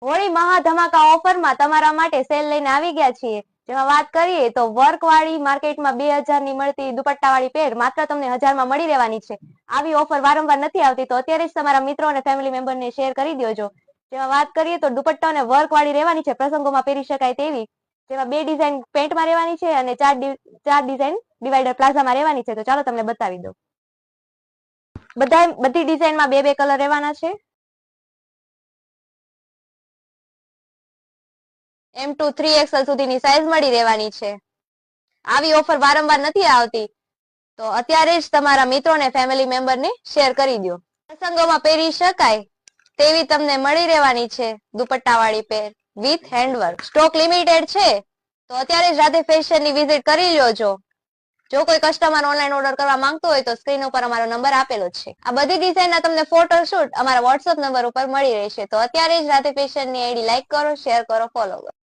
હોળી મહા ધમાકા ઓફરમાં તમારા માટે સેલ લઈને આવી ગયા છીએ. જેમાં વાત કરીએ તો વર્ક વાળી માર્કેટમાં 2000 ની મળતી દુપટ્ટા વાળી પેર માત્ર તમને 1000 માં મળી રહેવાની છે. આવી ઓફર વારંવાર નથી આવતી, તો અત્યારે જ તમારા મિત્રો અને ફેમિલી મેમ્બરને શેર કરી દેજો. જેમાં વાત કરીએ તો દુપટ્ટા અને વર્ક વાળી રહેવાની છે, પ્રસંગોમાં પહેરી શકાય તેવી. જેમાં 2 ડિઝાઇન પેન્ટમાં રહેવાની છે અને 4 ડિઝાઇન ડિવાઈડર પ્લાઝામાં રહેવાની છે. તો ચાલો તમને બતાવી દઉં. બધી ડિઝાઇનમાં 2 કલર રહેવાના છે. M2 3XL સુધીની સાઈઝ મળી રહેવાની છે. આવી ઓફર વારંવાર નથી આવતી, તો અત્યારે જ તમારા મિત્રો અને ફેમિલી મેમ્બરને શેર કરી દો. પ્રસંગોમાં પહેરી શકાય તેવી તમને મળી રહેવાની છે દુપટ્ટા વાળી પેર વિથ હેન્ડવર્ક. સ્ટોક લિમિટેડ છે, તો અત્યારે જ રાધે ફેશનની વિઝિટ કરી લેજો. જો કોઈ કસ્ટમર ઓનલાઈન ઓર્ડર કરવા માંગતો હોય તો સ્ક્રીન ઉપર અમારો નંબર આપેલો છે. આ બધી ડિઝાઇનના તમને ફોટોશૂટ અમારા વોટ્સઅપ નંબર ઉપર મળી રહેશે. તો અત્યારે જ રાધે ફેશનની આઈડી લાઈક કરો, શેર કરો, ફોલો કરો.